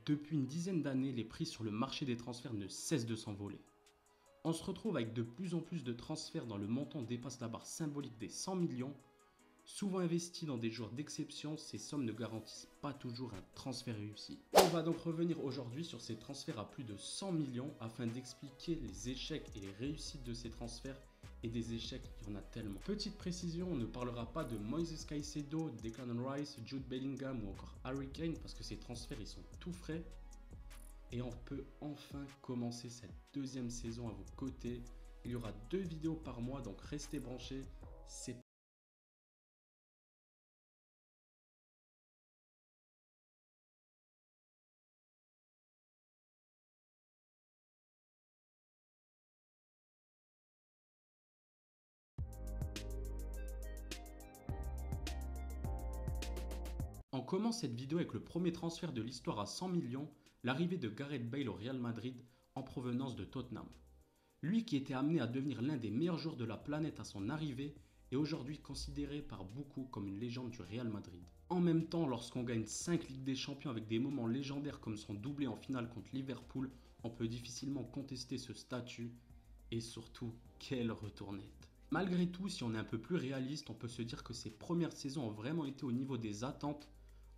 Depuis une dizaine d'années, les prix sur le marché des transferts ne cessent de s'envoler. On se retrouve avec de plus en plus de transferts dont le montant dépasse la barre symbolique des 100 millions. Souvent investis dans des joueurs d'exception, ces sommes ne garantissent pas toujours un transfert réussi. On va donc revenir aujourd'hui sur ces transferts à plus de 100 millions afin d'expliquer les échecs et les réussites de ces transferts et des échecs, il y en a tellement. Petite précision, on ne parlera pas de Moises Caicedo, Declan Rice, Jude Bellingham ou encore Harry Kane parce que ces transferts ils sont tout frais. Et on peut enfin commencer cette deuxième saison à vos côtés. Il y aura 2 vidéos par mois, donc restez branchés. C'est On commence cette vidéo avec le premier transfert de l'histoire à 100 millions, l'arrivée de Gareth Bale au Real Madrid en provenance de Tottenham. Lui qui était amené à devenir l'un des meilleurs joueurs de la planète à son arrivée est aujourd'hui considéré par beaucoup comme une légende du Real Madrid. En même temps, lorsqu'on gagne 5 Ligues des Champions avec des moments légendaires comme son doublé en finale contre Liverpool, on peut difficilement contester ce statut et surtout, quelle retournette. Malgré tout, si on est un peu plus réaliste, on peut se dire que ses premières saisons ont vraiment été au niveau des attentes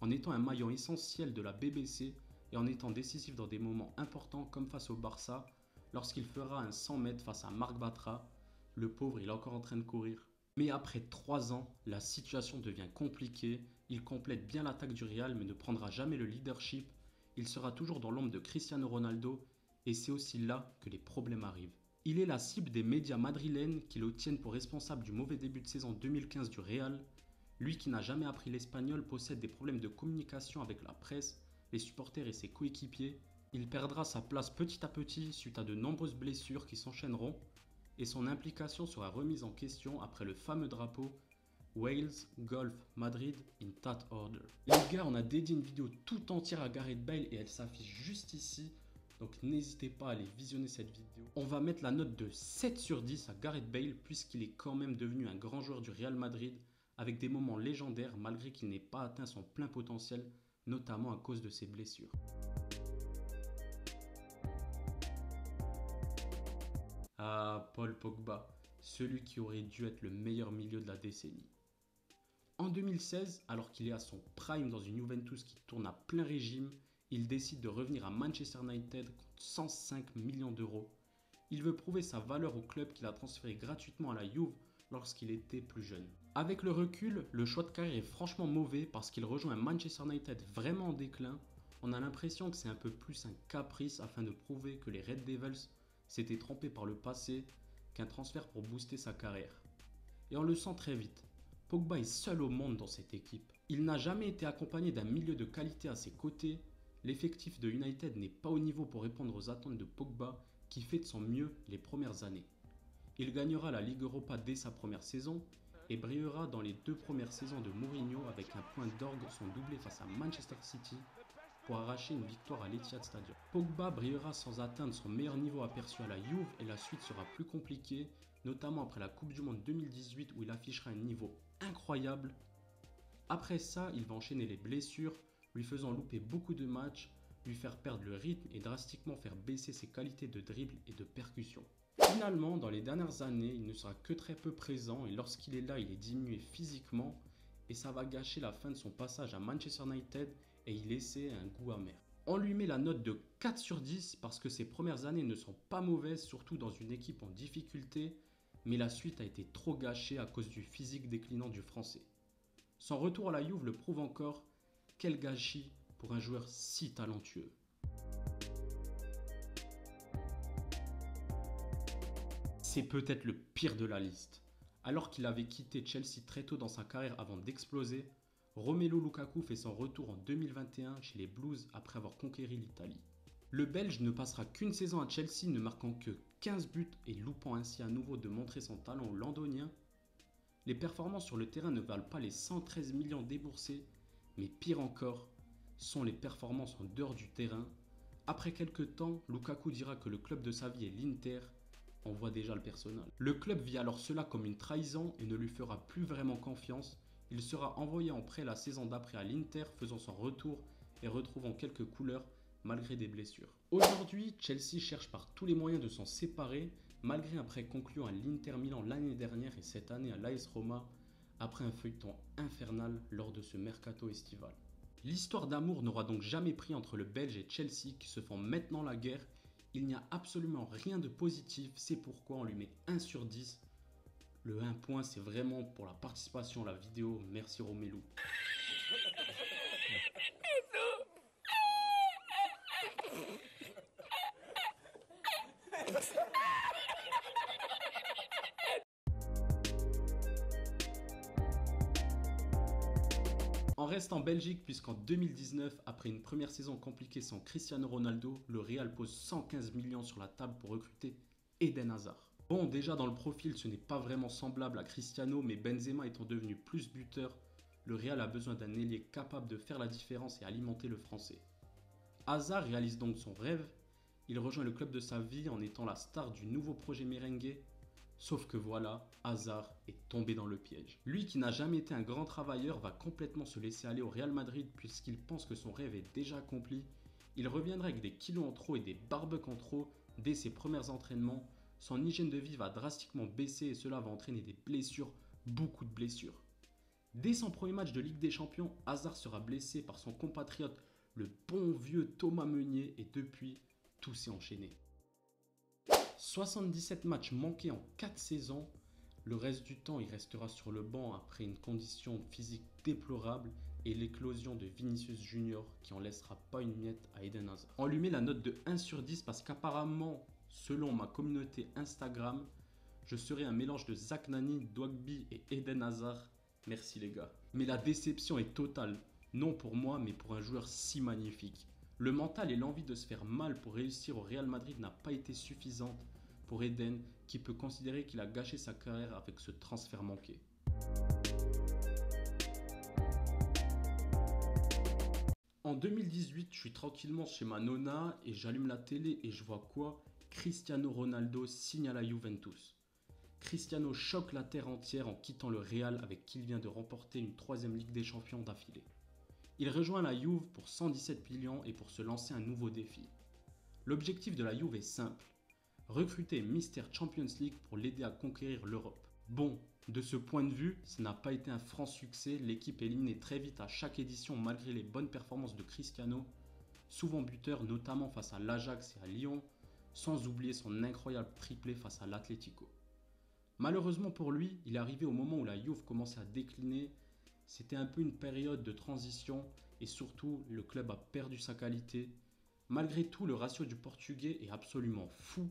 en étant un maillon essentiel de la BBC et en étant décisif dans des moments importants comme face au Barça, lorsqu'il fera un 100 mètres face à Marc Bartra. Le pauvre, il est encore en train de courir. Mais après 3 ans, la situation devient compliquée. Il complète bien l'attaque du Real mais ne prendra jamais le leadership. Il sera toujours dans l'ombre de Cristiano Ronaldo et c'est aussi là que les problèmes arrivent. Il est la cible des médias madrilènes qui le tiennent pour responsable du mauvais début de saison 2015 du Real. Lui qui n'a jamais appris l'espagnol possède des problèmes de communication avec la presse, les supporters et ses coéquipiers. Il perdra sa place petit à petit suite à de nombreuses blessures qui s'enchaîneront et son implication sera remise en question après le fameux drapeau Wales Golf Madrid in that order. Les gars, on a dédié une vidéo tout entière à Gareth Bale et elle s'affiche juste ici. Donc n'hésitez pas à aller visionner cette vidéo. On va mettre la note de 7 sur 10 à Gareth Bale puisqu'il est quand même devenu un grand joueur du Real Madrid avec des moments légendaires malgré qu'il n'ait pas atteint son plein potentiel, notamment à cause de ses blessures. Ah, Paul Pogba, celui qui aurait dû être le meilleur milieu de la décennie. En 2016, alors qu'il est à son prime dans une Juventus qui tourne à plein régime, il décide de revenir à Manchester United contre 105 millions d'euros. Il veut prouver sa valeur au club qu'il a transféré gratuitement à la Juve lorsqu'il était plus jeune. Avec le recul, le choix de carrière est franchement mauvais parce qu'il rejoint un Manchester United vraiment en déclin. On a l'impression que c'est un peu plus un caprice afin de prouver que les Red Devils s'étaient trompés par le passé qu'un transfert pour booster sa carrière. Et on le sent très vite. Pogba est seul au monde dans cette équipe. Il n'a jamais été accompagné d'un milieu de qualité à ses côtés. L'effectif de United n'est pas au niveau pour répondre aux attentes de Pogba qui fait de son mieux les premières années. Il gagnera la Ligue Europa dès sa première saison et brillera dans les 2 premières saisons de Mourinho avec un point d'orgue son doublé face à Manchester City pour arracher une victoire à l'Etihad Stadium. Pogba brillera sans atteindre son meilleur niveau aperçu à la Juve et la suite sera plus compliquée, notamment après la Coupe du Monde 2018 où il affichera un niveau incroyable. Après ça, il va enchaîner les blessures, lui faisant louper beaucoup de matchs, lui faire perdre le rythme et drastiquement faire baisser ses qualités de dribble et de percussion. Finalement, dans les dernières années, il ne sera que très peu présent et lorsqu'il est là, il est diminué physiquement et ça va gâcher la fin de son passage à Manchester United et y laisser un goût amer. On lui met la note de 4 sur 10 parce que ses premières années ne sont pas mauvaises, surtout dans une équipe en difficulté, mais la suite a été trop gâchée à cause du physique déclinant du Français. Son retour à la Juve le prouve encore, quel gâchis pour un joueur si talentueux. C'est peut-être le pire de la liste. Alors qu'il avait quitté Chelsea très tôt dans sa carrière avant d'exploser, Romelu Lukaku fait son retour en 2021 chez les Blues après avoir conquéri l'Italie. Le Belge ne passera qu'une saison à Chelsea ne marquant que 15 buts et loupant ainsi à nouveau de montrer son talent aux Londoniens. Les performances sur le terrain ne valent pas les 113 millions déboursés, mais pire encore, sont les performances en dehors du terrain. Après quelques temps, Lukaku dira que le club de sa vie est l'Inter. On voit déjà le personnel. Le club vit alors cela comme une trahison et ne lui fera plus vraiment confiance. Il sera envoyé en prêt la saison d'après à l'Inter, faisant son retour et retrouvant quelques couleurs, malgré des blessures. Aujourd'hui, Chelsea cherche par tous les moyens de s'en séparer, malgré un prêt conclu à l'Inter Milan l'année dernière et cette année à l'AS Roma, après un feuilleton infernal lors de ce mercato estival. L'histoire d'amour n'aura donc jamais pris entre le Belge et Chelsea qui se font maintenant la guerre. Il n'y a absolument rien de positif, c'est pourquoi on lui met 1 sur 10. Le 1 point, c'est vraiment pour la participation à la vidéo. Merci Romelu. On reste en Belgique puisqu'en 2019, après une première saison compliquée sans Cristiano Ronaldo, le Real pose 115 millions sur la table pour recruter Eden Hazard. Bon, déjà dans le profil, ce n'est pas vraiment semblable à Cristiano, mais Benzema étant devenu plus buteur, le Real a besoin d'un ailier capable de faire la différence et alimenter le français. Hazard réalise donc son rêve, il rejoint le club de sa vie en étant la star du nouveau projet merengue. Sauf que voilà, Hazard est tombé dans le piège. Lui qui n'a jamais été un grand travailleur va complètement se laisser aller au Real Madrid puisqu'il pense que son rêve est déjà accompli. Il reviendra avec des kilos en trop et des barbecues en trop dès ses premiers entraînements. Son hygiène de vie va drastiquement baisser et cela va entraîner des blessures, beaucoup de blessures. Dès son premier match de Ligue des Champions, Hazard sera blessé par son compatriote, le bon vieux Thomas Meunier, et depuis, tout s'est enchaîné. 77 matchs manqués en 4 saisons, le reste du temps il restera sur le banc après une condition physique déplorable et l'éclosion de Vinicius Junior qui en laissera pas une miette à Eden Hazard. On lui met la note de 1 sur 10 parce qu'apparemment, selon ma communauté Instagram, je serai un mélange de Zach Nani, Dwagby et Eden Hazard. Merci les gars. Mais la déception est totale, non pour moi mais pour un joueur si magnifique. Le mental et l'envie de se faire mal pour réussir au Real Madrid n'a pas été suffisante pour Eden qui peut considérer qu'il a gâché sa carrière avec ce transfert manqué. En 2018, je suis tranquillement chez ma nonna et j'allume la télé et je vois quoi? Cristiano Ronaldo signe à la Juventus. Cristiano choque la terre entière en quittant le Real avec qui il vient de remporter une 3e Ligue des Champions d'affilée. Il rejoint la Juve pour 117 millions et pour se lancer un nouveau défi. L'objectif de la Juve est simple, recruter Mr Champions League pour l'aider à conquérir l'Europe. Bon, de ce point de vue, ça n'a pas été un franc succès, l'équipe est éliminée très vite à chaque édition malgré les bonnes performances de Cristiano, souvent buteur notamment face à l'Ajax et à Lyon, sans oublier son incroyable triplé face à l'Atlético. Malheureusement pour lui, il est arrivé au moment où la Juve commençait à décliner. C'était un peu une période de transition et surtout le club a perdu sa qualité. Malgré tout, le ratio du Portugais est absolument fou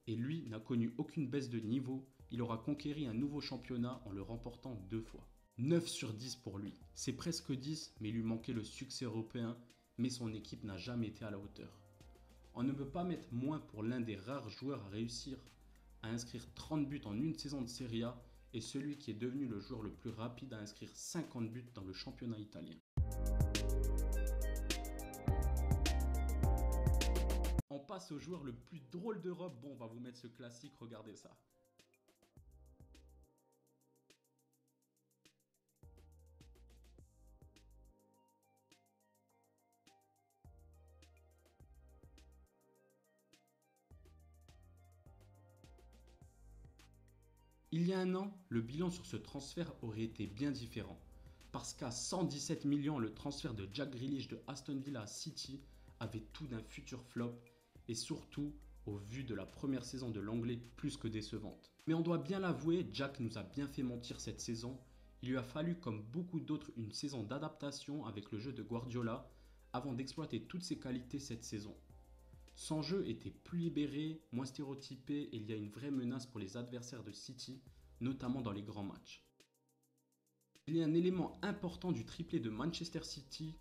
et lui n'a connu aucune baisse de niveau. Il aura conquéri un nouveau championnat en le remportant 2 fois. 9 sur 10 pour lui. C'est presque 10 mais il lui manquait le succès européen mais son équipe n'a jamais été à la hauteur. On ne peut pas mettre moins pour l'un des rares joueurs à réussir à inscrire 30 buts en une saison de Serie A et celui qui est devenu le joueur le plus rapide à inscrire 50 buts dans le championnat italien. On passe au joueur le plus drôle d'Europe. Bon, on va vous mettre ce classique, regardez ça. Il y a un an, le bilan sur ce transfert aurait été bien différent. Parce qu'à 117 millions, le transfert de Jack Grealish de Aston Villa à City avait tout d'un futur flop et surtout au vu de la première saison de l'anglais plus que décevante. Mais on doit bien l'avouer, Jack nous a bien fait mentir cette saison. Il lui a fallu comme beaucoup d'autres une saison d'adaptation avec le jeu de Guardiola avant d'exploiter toutes ses qualités cette saison. Son jeu était plus libéré, moins stéréotypé et il y a une vraie menace pour les adversaires de City, notamment dans les grands matchs. Il y a un élément important du triplé de Manchester City,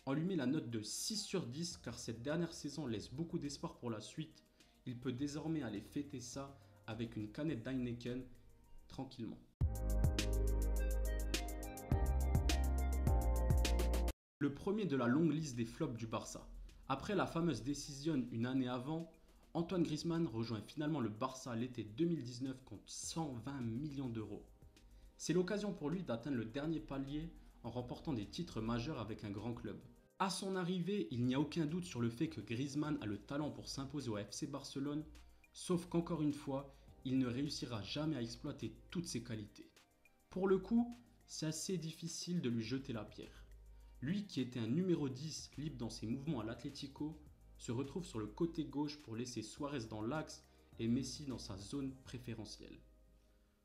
on lui met la note de 6 sur 10 car cette dernière saison laisse beaucoup d'espoir pour la suite. Il peut désormais aller fêter ça avec une canette d'Heineken tranquillement. Le premier de la longue liste des flops du Barça. Après la fameuse décision une année avant, Antoine Griezmann rejoint finalement le Barça l'été 2019 contre 120 millions d'euros. C'est l'occasion pour lui d'atteindre le dernier palier en remportant des titres majeurs avec un grand club. À son arrivée, il n'y a aucun doute sur le fait que Griezmann a le talent pour s'imposer au FC Barcelone, sauf qu'encore une fois, il ne réussira jamais à exploiter toutes ses qualités. Pour le coup, c'est assez difficile de lui jeter la pierre. Lui qui était un numéro 10 libre dans ses mouvements à l'Atlético, se retrouve sur le côté gauche pour laisser Suarez dans l'axe et Messi dans sa zone préférentielle.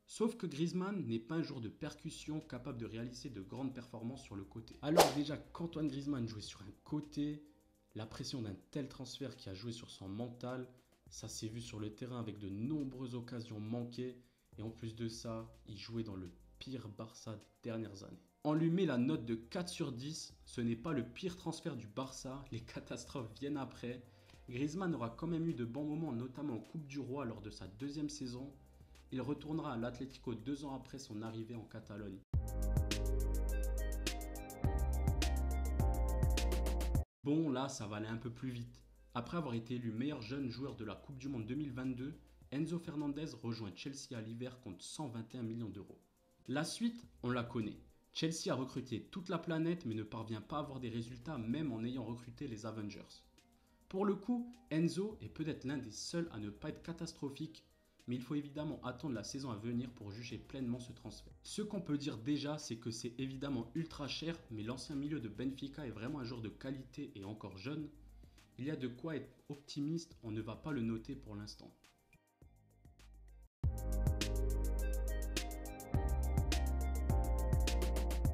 Sauf que Griezmann n'est pas un joueur de percussion capable de réaliser de grandes performances sur le côté. Alors déjà qu'Antoine Griezmann jouait sur un côté, la pression d'un tel transfert qui a joué sur son mental, ça s'est vu sur le terrain avec de nombreuses occasions manquées et en plus de ça, il jouait dans le pire Barça des dernières années. On lui met la note de 4 sur 10, ce n'est pas le pire transfert du Barça, les catastrophes viennent après. Griezmann aura quand même eu de bons moments, notamment en Coupe du Roi lors de sa deuxième saison. Il retournera à l'Atlético 2 ans après son arrivée en Catalogne. Bon, là, ça va aller un peu plus vite. Après avoir été élu meilleur jeune joueur de la Coupe du Monde 2022, Enzo Fernandez rejoint Chelsea à l'hiver contre 121 millions d'euros. La suite, on la connaît. Chelsea a recruté toute la planète mais ne parvient pas à avoir des résultats même en ayant recruté les Avengers. Pour le coup, Enzo est peut-être l'un des seuls à ne pas être catastrophique, mais il faut évidemment attendre la saison à venir pour juger pleinement ce transfert. Ce qu'on peut dire déjà, c'est que c'est évidemment ultra cher, mais l'ancien milieu de Benfica est vraiment un joueur de qualité et encore jeune. Il y a de quoi être optimiste, on ne va pas le noter pour l'instant.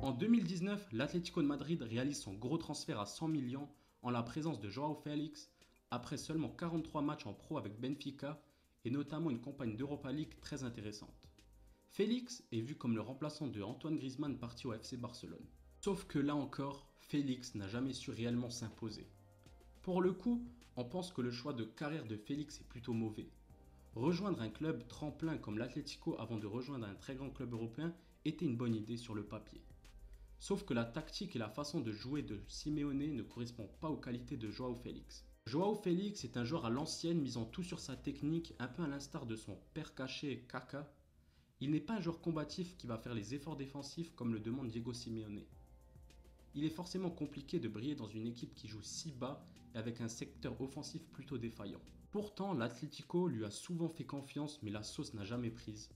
En 2019, l'Atlético de Madrid réalise son gros transfert à 100 millions en la présence de Joao Félix, après seulement 43 matchs en pro avec Benfica et notamment une campagne d'Europa League très intéressante. Félix est vu comme le remplaçant de Antoine Griezmann parti au FC Barcelone. Sauf que là encore, Félix n'a jamais su réellement s'imposer. Pour le coup, on pense que le choix de carrière de Félix est plutôt mauvais. Rejoindre un club tremplin comme l'Atlético avant de rejoindre un très grand club européen était une bonne idée sur le papier. Sauf que la tactique et la façon de jouer de Simeone ne correspondent pas aux qualités de Joao Félix. Joao Félix est un joueur à l'ancienne misant tout sur sa technique, un peu à l'instar de son père caché Kaka. Il n'est pas un joueur combatif qui va faire les efforts défensifs comme le demande Diego Simeone. Il est forcément compliqué de briller dans une équipe qui joue si bas et avec un secteur offensif plutôt défaillant. Pourtant, l'Atlético lui a souvent fait confiance mais la sauce n'a jamais prise.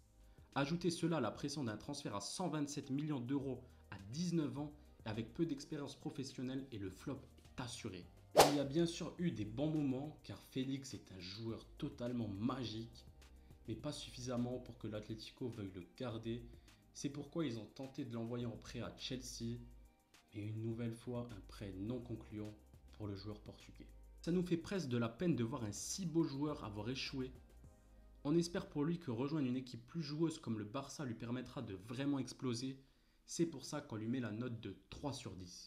Ajoutez cela à la pression d'un transfert à 127 millions d'euros à 19 ans et avec peu d'expérience professionnelle et le flop est assuré. Il y a bien sûr eu des bons moments car Félix est un joueur totalement magique mais pas suffisamment pour que l'Atlético veuille le garder. C'est pourquoi ils ont tenté de l'envoyer en prêt à Chelsea mais une nouvelle fois un prêt non concluant pour le joueur portugais. Ça nous fait presque de la peine de voir un si beau joueur avoir échoué. On espère pour lui que rejoindre une équipe plus joueuse comme le Barça lui permettra de vraiment exploser. C'est pour ça qu'on lui met la note de 3 sur 10.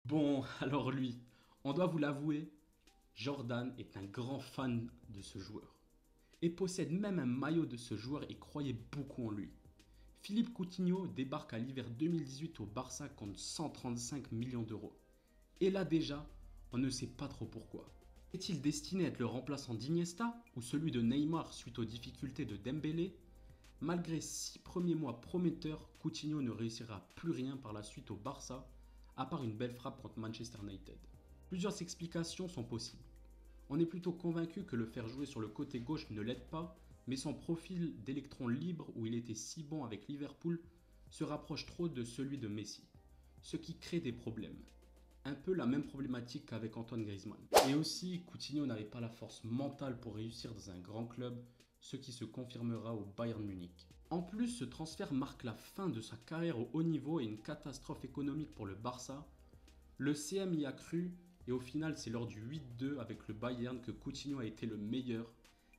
Bon, alors lui, on doit vous l'avouer, Jordan est un grand fan de ce joueur. Et possède même un maillot de ce joueur et croyait beaucoup en lui. Philippe Coutinho débarque à l'hiver 2018 au Barça contre 135 millions d'euros. Et là déjà, on ne sait pas trop pourquoi. Est-il destiné à être le remplaçant d'Iniesta ou celui de Neymar suite aux difficultés de Dembélé? Malgré 6 premiers mois prometteurs, Coutinho ne réussira plus rien par la suite au Barça, à part une belle frappe contre Manchester United. Plusieurs explications sont possibles. On est plutôt convaincu que le faire jouer sur le côté gauche ne l'aide pas, mais son profil d'électron libre où il était si bon avec Liverpool se rapproche trop de celui de Messi, ce qui crée des problèmes. Un peu la même problématique qu'avec Antoine Griezmann. Et aussi, Coutinho n'avait pas la force mentale pour réussir dans un grand club, ce qui se confirmera au Bayern Munich. En plus, ce transfert marque la fin de sa carrière au haut niveau et une catastrophe économique pour le Barça. Le CM y a cru et au final, c'est lors du 8-2 avec le Bayern que Coutinho a été le meilleur.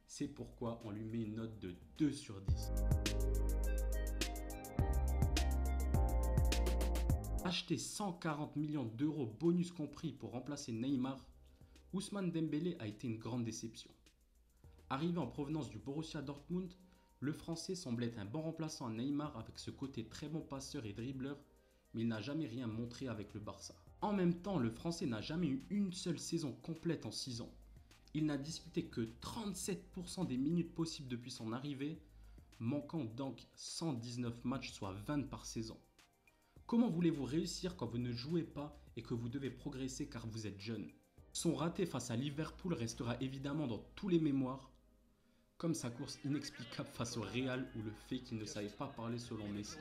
C'est pourquoi on lui met une note de 2 sur 10. Acheter 140 millions d'euros bonus compris pour remplacer Neymar, Ousmane Dembélé a été une grande déception. Arrivé en provenance du Borussia Dortmund, le Français semble être un bon remplaçant à Neymar avec ce côté très bon passeur et dribbleur, mais il n'a jamais rien montré avec le Barça. En même temps, le Français n'a jamais eu une seule saison complète en 6 ans. Il n'a disputé que 37% des minutes possibles depuis son arrivée. manquant donc 119 matchs, soit 20 par saison. Comment voulez-vous réussir quand vous ne jouez pas et que vous devez progresser car vous êtes jeune? Son raté face à Liverpool restera évidemment dans tous les mémoires, comme sa course inexplicable face au Real ou le fait qu'il ne savait pas parler selon Messi.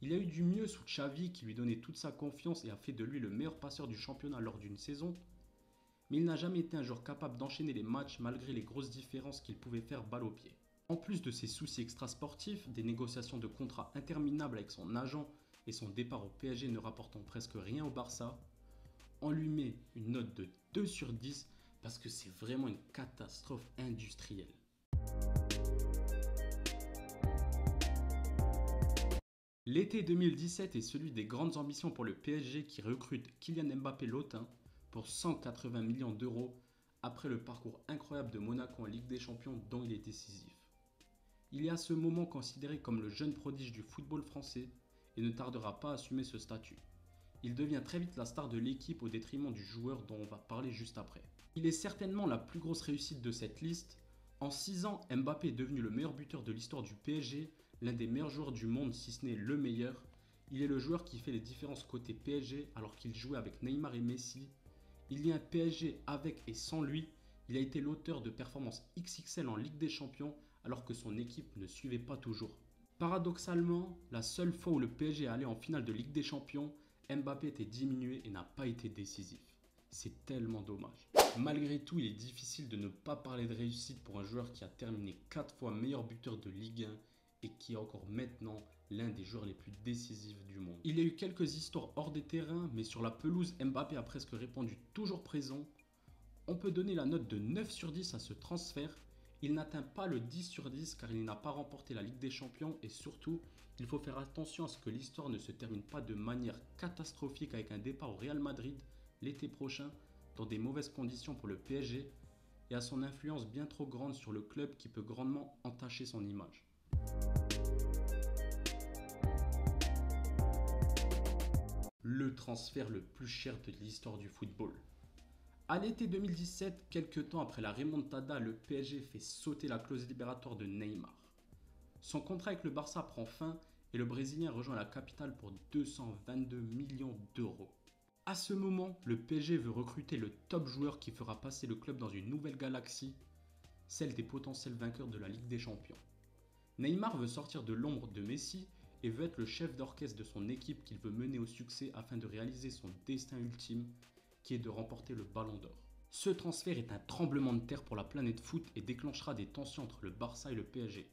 Il a eu du mieux sous Xavi qui lui donnait toute sa confiance et a fait de lui le meilleur passeur du championnat lors d'une saison, mais il n'a jamais été un joueur capable d'enchaîner les matchs malgré les grosses différences qu'il pouvait faire balle au pied. En plus de ses soucis extrasportifs, des négociations de contrats interminables avec son agent et son départ au PSG ne rapportant presque rien au Barça, on lui met une note de 2 sur 10 parce que c'est vraiment une catastrophe industrielle. L'été 2017 est celui des grandes ambitions pour le PSG qui recrute Kylian Mbappé Lotin pour 180 millions d'euros après le parcours incroyable de Monaco en Ligue des Champions dont il est décisif. Il est à ce moment considéré comme le jeune prodige du football français et ne tardera pas à assumer ce statut. Il devient très vite la star de l'équipe au détriment du joueur dont on va parler juste après. Il est certainement la plus grosse réussite de cette liste. En 6 ans, Mbappé est devenu le meilleur buteur de l'histoire du PSG, l'un des meilleurs joueurs du monde si ce n'est le meilleur. Il est le joueur qui fait les différences côté PSG alors qu'il jouait avec Neymar et Messi. Il y a un PSG avec et sans lui. Il a été l'auteur de performances XXL en Ligue des Champions alors que son équipe ne suivait pas toujours. Paradoxalement, la seule fois où le PSG est allé en finale de Ligue des Champions, Mbappé était diminué et n'a pas été décisif. C'est tellement dommage. Malgré tout, il est difficile de ne pas parler de réussite pour un joueur qui a terminé 4 fois meilleur buteur de Ligue 1 et qui est encore maintenant l'un des joueurs les plus décisifs du monde. Il y a eu quelques histoires hors des terrains, mais sur la pelouse, Mbappé a presque répondu toujours présent. On peut donner la note de 9 sur 10 à ce transfert. Il n'atteint pas le 10 sur 10 car il n'a pas remporté la Ligue des Champions et surtout, il faut faire attention à ce que l'histoire ne se termine pas de manière catastrophique avec un départ au Real Madrid l'été prochain dans des mauvaises conditions pour le PSG et à son influence bien trop grande sur le club qui peut grandement entacher son image. Le transfert le plus cher de l'histoire du football. À l'été 2017, quelques temps après la remontada, le PSG fait sauter la clause libératoire de Neymar. Son contrat avec le Barça prend fin et le Brésilien rejoint la capitale pour 222 millions d'euros. À ce moment, le PSG veut recruter le top joueur qui fera passer le club dans une nouvelle galaxie, celle des potentiels vainqueurs de la Ligue des Champions. Neymar veut sortir de l'ombre de Messi et veut être le chef d'orchestre de son équipe qu'il veut mener au succès afin de réaliser son destin ultime, qui est de remporter le Ballon d'Or. Ce transfert est un tremblement de terre pour la planète foot et déclenchera des tensions entre le Barça et le PSG.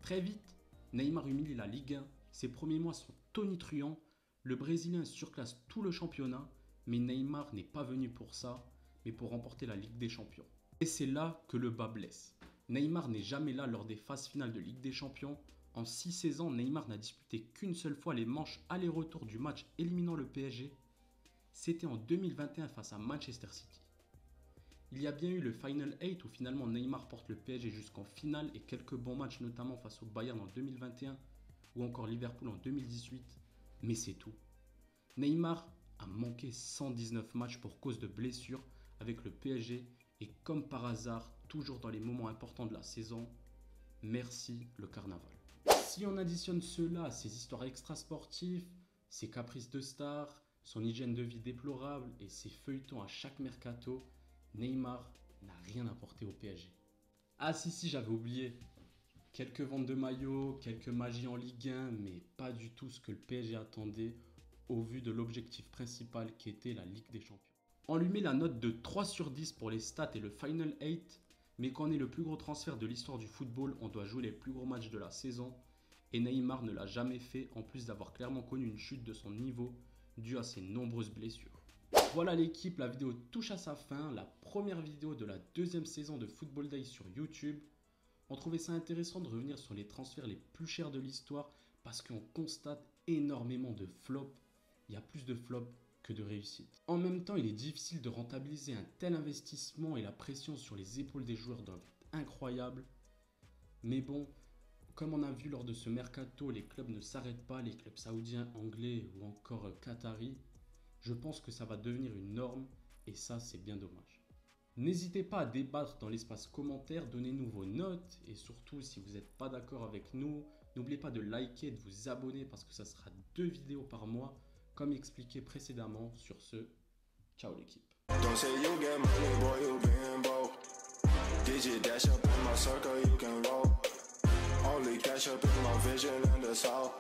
Très vite, Neymar humilie la Ligue 1, ses premiers mois sont tonitruants, le Brésilien surclasse tout le championnat, mais Neymar n'est pas venu pour ça, mais pour remporter la Ligue des Champions. Et c'est là que le bas blesse. Neymar n'est jamais là lors des phases finales de Ligue des Champions. En 6 saisons, Neymar n'a disputé qu'une seule fois les manches aller-retour du match éliminant le PSG. C'était en 2021 face à Manchester City. Il y a bien eu le Final 8 où finalement Neymar porte le PSG jusqu'en finale et quelques bons matchs notamment face au Bayern en 2021 ou encore Liverpool en 2018, mais c'est tout. Neymar a manqué 119 matchs pour cause de blessures avec le PSG et comme par hasard, toujours dans les moments importants de la saison, merci le carnaval. Si on additionne cela à ses histoires extrasportives, ses caprices de star, son hygiène de vie déplorable et ses feuilletons à chaque mercato, Neymar n'a rien apporté au PSG. Ah si, j'avais oublié. Quelques ventes de maillots, quelques magies en Ligue 1, mais pas du tout ce que le PSG attendait au vu de l'objectif principal qui était la Ligue des Champions. On lui met la note de 3 sur 10 pour les stats et le Final 8, mais quand on est le plus gros transfert de l'histoire du football, on doit jouer les plus gros matchs de la saison, et Neymar ne l'a jamais fait en plus d'avoir clairement connu une chute de son niveau due à ses nombreuses blessures. Voilà l'équipe, la vidéo touche à sa fin, la première vidéo de la deuxième saison de Football Day sur YouTube. On trouvait ça intéressant de revenir sur les transferts les plus chers de l'histoire parce qu'on constate énormément de flops. Il y a plus de flops que de réussites. En même temps, il est difficile de rentabiliser un tel investissement et la pression sur les épaules des joueurs doit être incroyable. Mais bon, comme on a vu lors de ce mercato, les clubs ne s'arrêtent pas, les clubs saoudiens, anglais ou encore qataris. Je pense que ça va devenir une norme et ça, c'est bien dommage. N'hésitez pas à débattre dans l'espace commentaire, donnez-nous vos notes et surtout si vous n'êtes pas d'accord avec nous, n'oubliez pas de liker et de vous abonner parce que ça sera 2 vidéos par mois comme expliqué précédemment. Sur ce, ciao l'équipe. Don't say you get money, boy, you been broke. Did you dash up in my circle, you can roll. Only cash up in my vision in the south.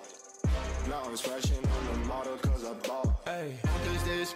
Now I'm smashing on the model cause I bought. Hey, this